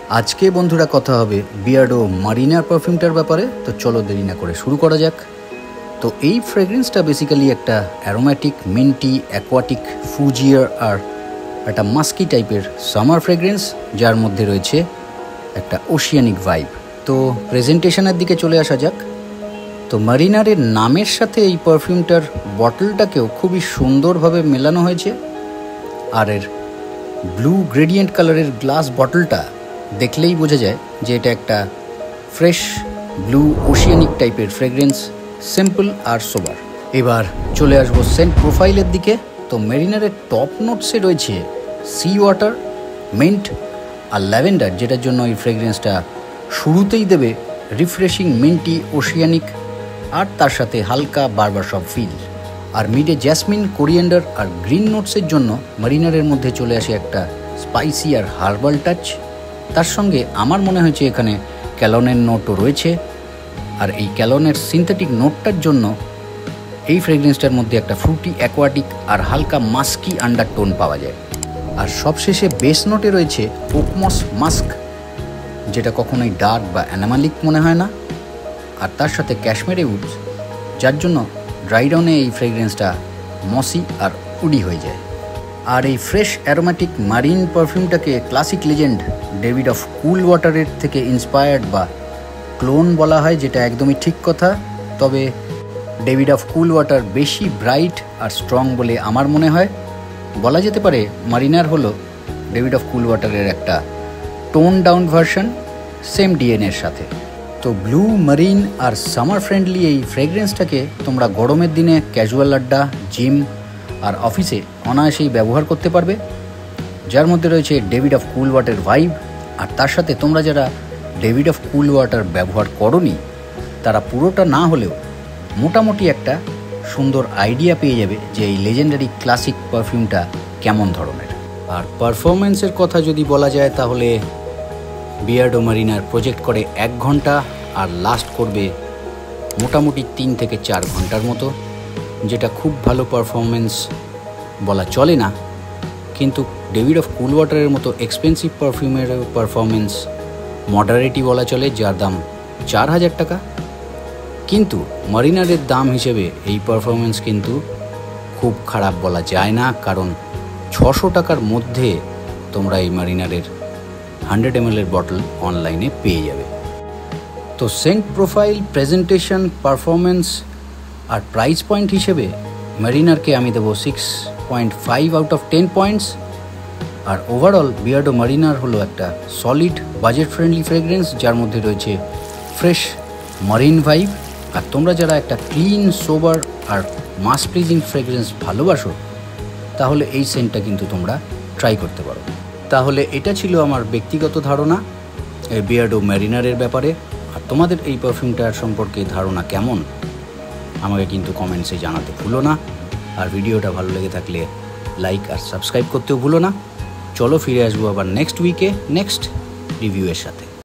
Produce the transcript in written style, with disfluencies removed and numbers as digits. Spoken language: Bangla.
আজকে বন্ধুরা কথা হবে বিয়ার্ডো মারিনার পারফিউমটার ব্যাপারে। তো চলো দেরি না করে শুরু করা যাক। তো এই ফ্রেগ্রেন্সটা বেসিক্যালি একটা অ্যারোম্যাটিক, মিন্টি, অ্যাকোয়াটিক, ফুজিয়ার আর একটা মাস্কি টাইপের সামার ফ্রেগ্রেন্স, যার মধ্যে রয়েছে একটা ওশিয়ানিক ভাইব। তো প্রেজেন্টেশনের দিকে চলে আসা যাক। তো মারিনারের নামের সাথে এই পারফিউমটার বটলটাকেও খুবই সুন্দরভাবে মেলানো হয়েছে। আর এর ব্লু গ্রেডিয়েন্ট কালারের গ্লাস বটলটা দেখলেই বোঝা যায় যে এটা একটা ফ্রেশ ব্লু ওশিয়ানিক টাইপের ফ্রেগ্রেন্স, সিম্পল আর সোবার। এবার চলে আসবো সেন্ট প্রোফাইলের দিকে। তো মেরিনারের টপ নোটসে রয়েছে সি ওয়াটার, মিন্ট আর ল্যাভেন্ডার, যেটার জন্য এই ফ্রেগ্রেন্সটা শুরুতেই দেবে রিফ্রেশিং মিন্টি ওশিয়ানিক আর তার সাথে হালকা বারবারশপ ফিল। আর মিডে জ্যাসমিন, কোরিয়েন্ডার আর গ্রিন নোটসের জন্য মারিনারের মধ্যে চলে আসে একটা স্পাইসি আর হার্বাল টাচ। তার সঙ্গে আমার মনে হয়েছে এখানে ক্যালনের নোটও রয়েছে। আর এই ক্যালনের সিনথেটিক নোটটার জন্য এই ফ্রেগ্রেন্সটার মধ্যে একটা ফ্রুটি, অ্যাকোয়াটিক আর হালকা মাস্কি আন্ডারটোন পাওয়া যায়। আর সবশেষে বেস নোটে রয়েছে ওকমস মাস্ক, যেটা কখনোই ডার্ক বা অ্যানামালিক মনে হয় না। আর তার সাথে ক্যাশমেরে উডস, যার জন্য ড্রাই ডাউনে এই ফ্রেগ্রেন্সটা মসি আর উডি হয়ে যায়। আর এই ফ্রেশ অ্যারোম্যাটিক মারিন পারফিউমটাকে classic legend Davidoff cool ওয়াটারের থেকে ইন্সপায়ার্ড বা ক্লোন বলা হয়, যেটা একদমই ঠিক কথা। তবে ডেভিড অফ কুল ওয়াটার বেশি ব্রাইট আর স্ট্রং বলে আমার মনে হয়। বলা যেতে পারে মারিনার হলো ডেভিড অফ কুল ওয়াটারের একটা টোন ডাউন ভার্সন, সেম ডিএনএর সাথে। তো ব্লু, মারিন আর সামার ফ্রেন্ডলি এই ফ্রেগ্রেন্সটাকে তোমরা গরমের দিনে ক্যাজুয়াল আড্ডা, জিম আর অফিসে অনায়াসেই ব্যবহার করতে পারবে, যার মধ্যে রয়েছে Davidoff cool water vibe. আর তার সাথে তোমরা যারা ডেভিড অফ কুল ওয়াটার ব্যবহার করোনি, তারা পুরোটা না হলেও মোটামুটি একটা সুন্দর আইডিয়া পেয়ে যাবে যে এই লেজেন্ডারি ক্লাসিক পারফিউমটা কেমন ধরনের। আর পারফরমেন্সের কথা যদি বলা যায়, তাহলে বিয়ার্ডো মারিনার প্রজেক্ট করে 1 ঘন্টা আর লাস্ট করবে মোটামুটি 3 থেকে 4 ঘন্টার মতো, যেটা খুব ভালো পারফরমেন্স বলা চলে না। কিন্তু ডেভিড অফ কুল ওয়াটারের মতো এক্সপেন্সিভ পারফিউমের পারফরমেন্স মডারেটই বলা চলে, যার দাম 4000 টাকা। কিন্তু মারিনারের দাম হিসেবে এই পারফরমেন্স কিন্তু খুব খারাপ বলা যায় না, কারণ 600 টাকার মধ্যে তোমরা এই মারিনারের 100 ml বটল অনলাইনে পেয়ে যাবে। তো সেন্ট প্রোফাইল, প্রেজেন্টেশন, পারফরমেন্স আর প্রাইস পয়েন্ট হিসেবে মারিনারকে আমি দেবো 6.5 আউট অফ 10 পয়েন্টস। আর ওভারঅল বিয়ার্ডো মারিনার হলো একটা সলিড বাজেট ফ্রেন্ডলি ফ্রেগ্রেন্স, যার মধ্যে রয়েছে ফ্রেশ মারিন ভাইব। আর তোমরা যারা একটা ক্লিন, সোবার আর মাস প্লিজিং ফ্রেগ্রেন্স ভালোবাসো, তাহলে এই সেন্টটা কিন্তু তোমরা ট্রাই করতে পারো। তাহলে এটা ছিল আমার ব্যক্তিগত ধারণা এই বিয়ার্ডো মারিনারের ব্যাপারে। আর তোমাদের এই পারফিউমটার সম্পর্কে ধারণা কেমন আমাকে কিন্তু কমেন্টসে জানাতে ভুলো না। আর ভিডিওটা ভালো লেগে থাকলে লাইক আর সাবস্ক্রাইব করতেও ভুলো না। চলো ফিরে আসবো আবার নেক্সট উইকে নেক্সট রিভিউয়ের সাথে।